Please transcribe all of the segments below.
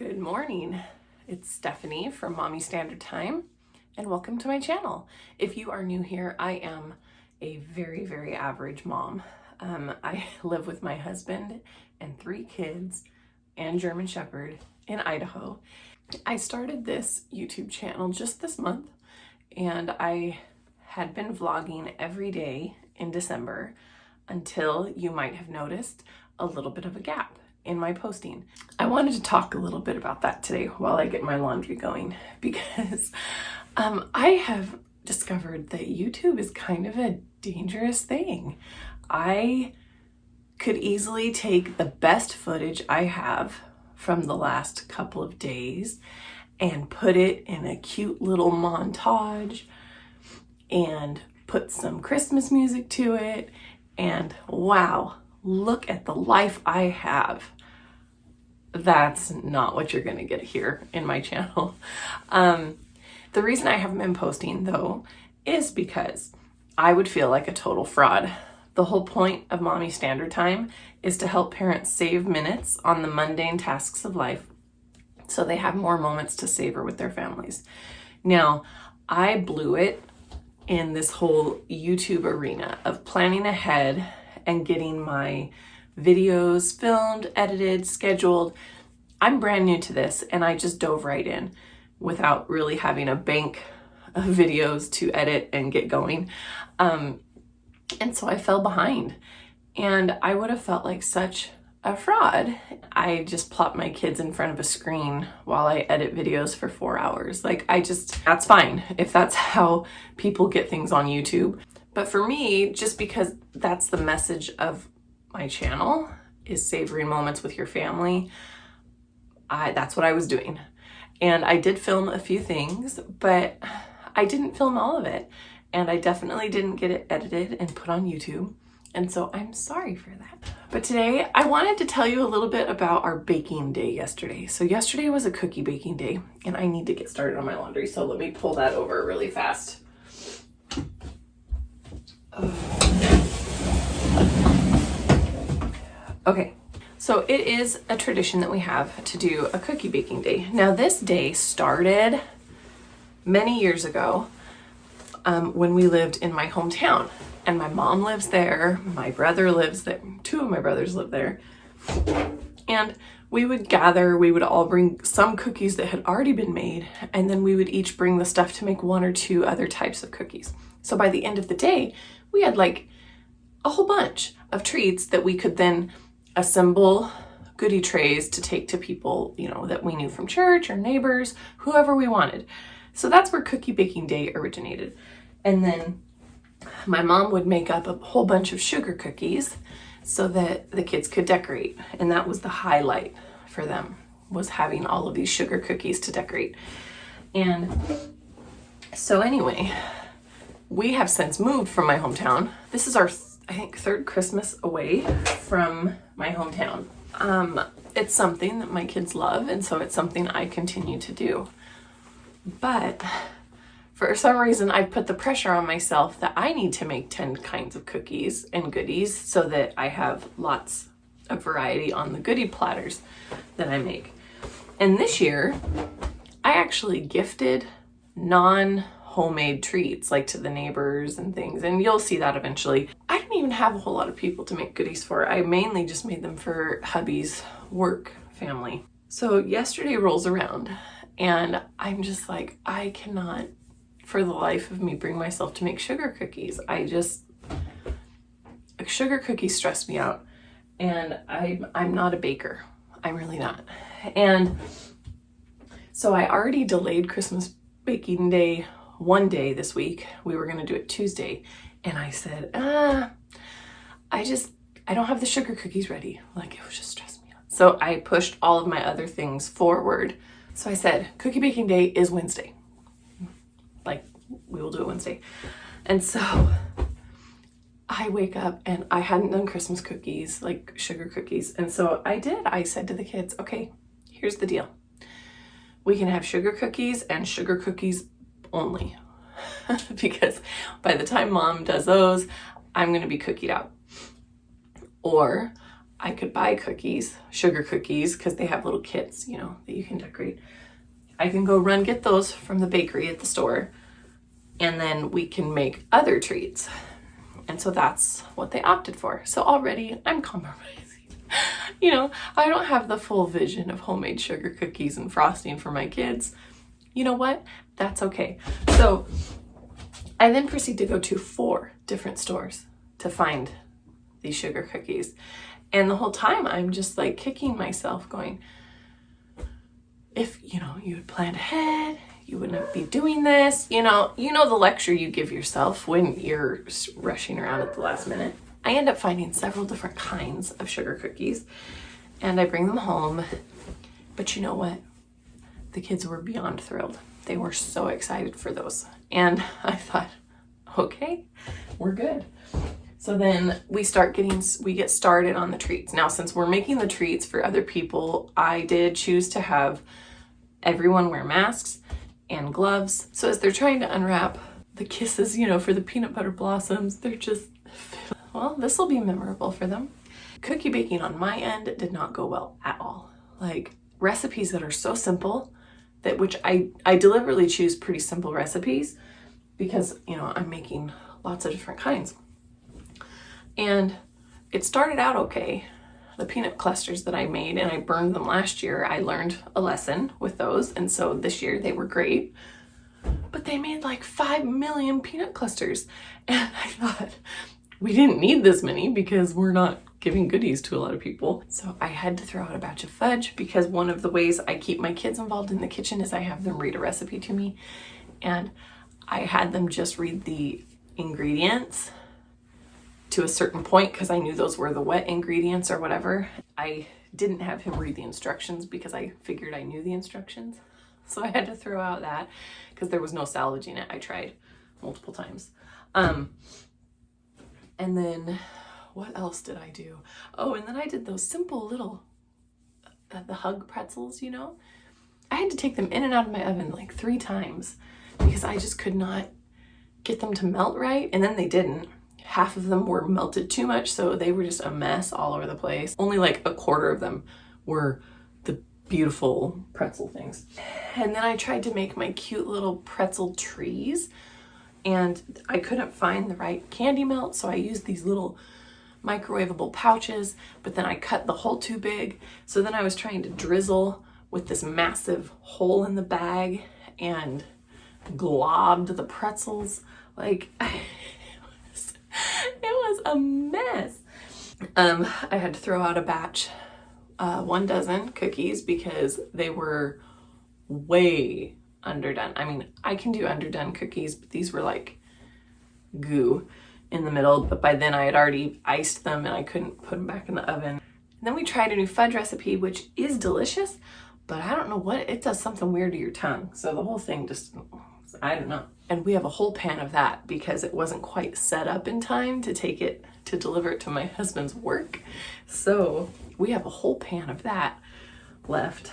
Good morning. It's Stephanie from Mommy Standard Time, and welcome to my channel. If you are new here, I am a very, very average mom. I live with my husband and 3 kids and German Shepherd in Idaho. I started this YouTube channel just this month, and I had been vlogging every day in December until you might have noticed a little bit of a gap in my posting. I wanted to talk a little bit about that today while I get my laundry going, because I have discovered that YouTube is kind of a dangerous thing. I could easily take the best footage I have from the last couple of days and put it in a cute little montage and put some Christmas music to it, and wow, look at the life I have. That's not what you're gonna get here in my channel. The reason I haven't been posting though is because I would feel like a total fraud. The whole point of Mommy Standard Time is to help parents save minutes on the mundane tasks of life so they have more moments to savor with their families. Now, I blew it in this whole YouTube arena of planning ahead and getting my videos filmed, edited, scheduled. I'm brand new to this, and I just dove right in without really having a bank of videos to edit and get going. And so I fell behind, and I would have felt like such a fraud. I just plop my kids in front of a screen while I edit videos for 4 hours. That's fine if that's how people get things on YouTube. But for me, just because that's the message of my channel, is savoring moments with your family, that's what I was doing. And I did film a few things, but I didn't film all of it. And I definitely didn't get it edited and put on YouTube. And so I'm sorry for that. But today I wanted to tell you a little bit about our baking day yesterday. So yesterday was a cookie baking day, and I need to get started on my laundry. So let me pull that over really fast. Okay, so it is a tradition that we have to do a cookie baking day. Now, this day started many years ago when we lived in my hometown, and my mom lives there, my brother lives there, 2 of my brothers live there, and we would gather, we would all bring some cookies that had already been made, and then we would each bring the stuff to make 1 or 2 other types of cookies. So by the end of the day, we had like a whole bunch of treats that we could then assemble goodie trays to take to people, that we knew from church or neighbors, whoever we wanted. So that's where cookie baking day originated. And then my mom would make up a whole bunch of sugar cookies so that the kids could decorate. And that was the highlight for them, was having all of these sugar cookies to decorate. And so anyway, we have since moved from my hometown. This is our, I think, 3rd Christmas away from my hometown. It's something that my kids love, and so it's something I continue to do. But for some reason, I've put the pressure on myself that I need to make 10 kinds of cookies and goodies so that I have lots of variety on the goodie platters that I make. And this year, I actually gifted non-homemade treats, like to the neighbors and things, and you'll see that eventually. I didn't even have a whole lot of people to make goodies for. I mainly just made them for hubby's work family. So yesterday rolls around, and I'm just like, I cannot for the life of me bring myself to make sugar cookies. Sugar cookies stress me out, and I'm not a baker. I'm really not. And so I already delayed Christmas baking day 1 day this week. We were gonna do it Tuesday, and I said, I don't have the sugar cookies ready. Like, it was just stressing me out. So I pushed all of my other things forward. So I said, cookie baking day is Wednesday. Like, we will do it Wednesday. And so I wake up and I hadn't done Christmas cookies, like sugar cookies. And so I said to the kids, okay, here's the deal. We can have sugar cookies and sugar cookies only. Because by the time Mom does those, I'm going to be cookied out. Or I could buy cookies, sugar cookies, because they have little kits, you know, that you can decorate. I can go run get those from the bakery at the store, and then we can make other treats. And so that's what they opted for. So already I'm compromising. You know, I don't have the full vision of homemade sugar cookies and frosting for my kids. You know what? That's okay. So I then proceed to go to 4 different stores to find these sugar cookies. And the whole time I'm just like kicking myself going, if, you know, you had planned ahead, you wouldn't be doing this. You know the lecture you give yourself when you're rushing around at the last minute. I end up finding several different kinds of sugar cookies and I bring them home. But you know what? The kids were beyond thrilled. They were so excited for those. And I thought, okay, we're good. So then we get started on the treats. Now, since we're making the treats for other people, I did choose to have everyone wear masks and gloves. So as they're trying to unwrap the kisses, you know, for the peanut butter blossoms, they're just, well, this will be memorable for them. Cookie baking on my end did not go well at all. Like recipes that are so simple, that which I deliberately choose pretty simple recipes because, you know, I'm making lots of different kinds. And it started out okay. The peanut clusters that I made, and I burned them last year, I learned a lesson with those. And so this year they were great, but they made like 5 million peanut clusters. And I thought we didn't need this many because we're not giving goodies to a lot of people. So I had to throw out a batch of fudge because one of the ways I keep my kids involved in the kitchen is I have them read a recipe to me. And I had them just read the ingredients to a certain point because I knew those were the wet ingredients or whatever. I didn't have him read the instructions because I figured I knew the instructions. So I had to throw out that because there was no salvaging it. I tried multiple times. And then what else did I do? Oh, and then I did those simple little, the hug pretzels, you know? I had to take them in and out of my oven like 3 times because I just could not get them to melt right. And then they didn't. Half of them were melted too much, so they were just a mess all over the place. Only like a quarter of them were the beautiful pretzel things. And then I tried to make my cute little pretzel trees, and I couldn't find the right candy melt, so I used these little microwavable pouches, but then I cut the hole too big. So then I was trying to drizzle with this massive hole in the bag and globbed the pretzels. Like, it was a mess. I had to throw out a batch, 1 dozen cookies because they were way underdone. I mean, I can do underdone cookies, but these were like goo in the middle. But by then I had already iced them and I couldn't put them back in the oven. And then we tried a new fudge recipe, which is delicious, but I don't know what, it does something weird to your tongue. So the whole thing just, I don't know. And we have a whole pan of that because it wasn't quite set up in time to take it, to deliver it to my husband's work. So we have a whole pan of that left.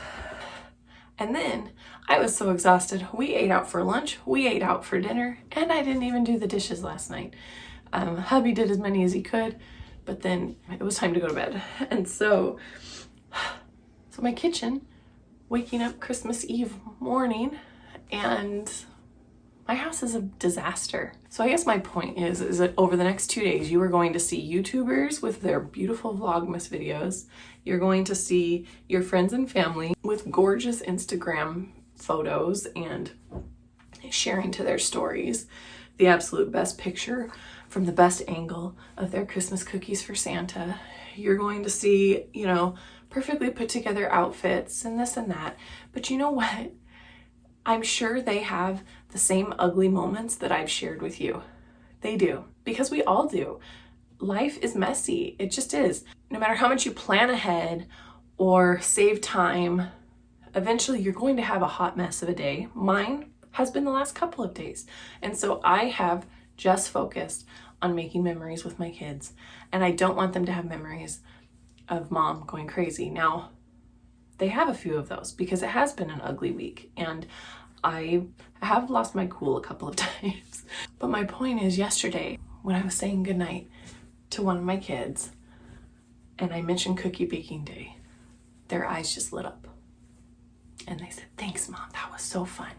And then I was so exhausted. We ate out for lunch, we ate out for dinner, and I didn't even do the dishes last night. Hubby did as many as he could, but then it was time to go to bed. And so my kitchen, waking up Christmas Eve morning, and my house is a disaster. So I guess my point is that over the next 2 days, you are going to see YouTubers with their beautiful Vlogmas videos. You're going to see your friends and family with gorgeous Instagram photos and sharing to their stories the absolute best picture from the best angle of their Christmas cookies for Santa. You're going to see, you know, perfectly put together outfits and this and that. But you know what? I'm sure they have the same ugly moments that I've shared with you. They do, because we all do. Life is messy. It just is. No matter how much you plan ahead or save time, eventually you're going to have a hot mess of a day. Mine has been the last couple of days. And so I have just focused on making memories with my kids. And I don't want them to have memories of mom going crazy. Now, they have a few of those because it has been an ugly week. And I have lost my cool a couple of times. But my point is, yesterday when I was saying goodnight to one of my kids, and I mentioned cookie baking day, their eyes just lit up. And they said, "Thanks, Mom, that was so fun."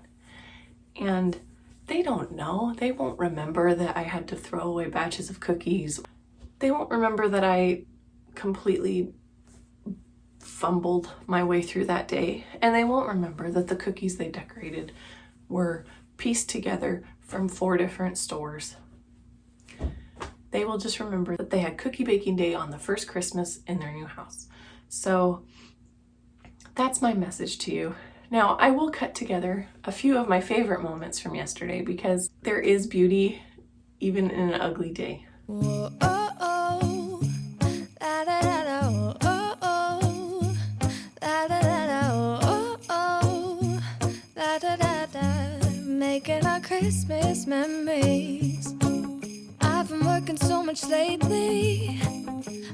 And they don't know, they won't remember that I had to throw away batches of cookies. They won't remember that I completely fumbled my way through that day. And they won't remember that the cookies they decorated were pieced together from 4 different stores. They will just remember that they had cookie baking day on the first Christmas in their new house. So that's my message to you. Now, I will cut together a few of my favorite moments from yesterday because there is beauty even in an ugly day. Whoa, oh, oh. La, da, da, da, oh, oh, oh. La, da, da, da, oh, oh. La, da, da, da. Making our Christmas memories. I've been working so much lately,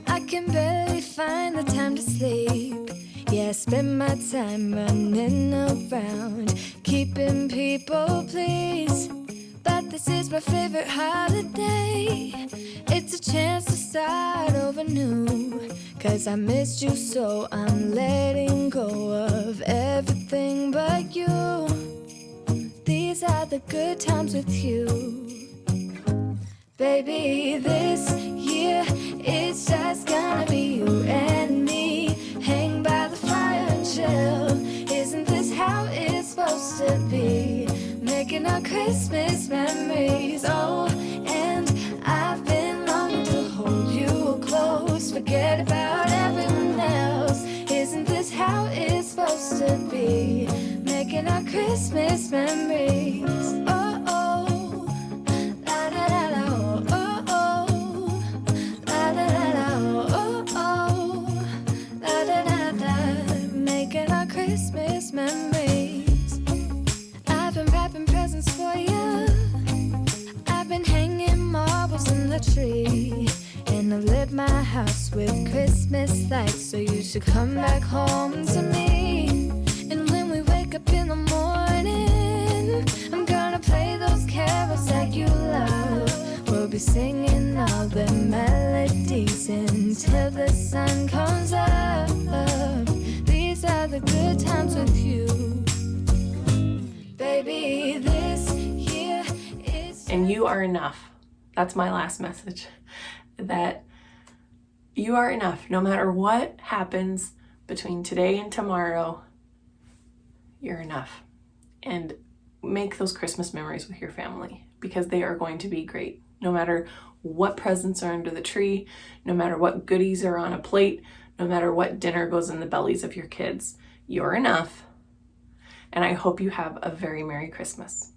I can barely find the time to sleep. Yeah, I spend my time running around, keeping people pleased. But this is my favorite holiday. It's a chance to start over new. 'Cause I missed you, so I'm letting go of everything but you. These are the good times with you. Baby, this year it's just gonna be you and me. Hang by the fire and chill. Isn't this how it's supposed to be? Making our Christmas memories. Oh, and I've been longing to hold you close. Forget about everyone else. Isn't this how it's supposed to be? Making our Christmas memories. Oh, oh, la da da da, oh, oh, la da da da, oh, oh, la da da da. Making our Christmas memories. I've been wrapping presents for you. I've been hanging marbles in the tree. And I've lit my house with Christmas lights. So you should come back home to me. And when we wake up in the morning, I'm gonna play those carols that you love. We'll be singing all the melodies until the sun comes up. These are the good times with you. Baby, this year is... And you are enough. That's my last message. That you are enough. No matter what happens between today and tomorrow, you're enough. And make those Christmas memories with your family because they are going to be great. No matter what presents are under the tree, no matter what goodies are on a plate, no matter what dinner goes in the bellies of your kids, you're enough. And I hope you have a very Merry Christmas.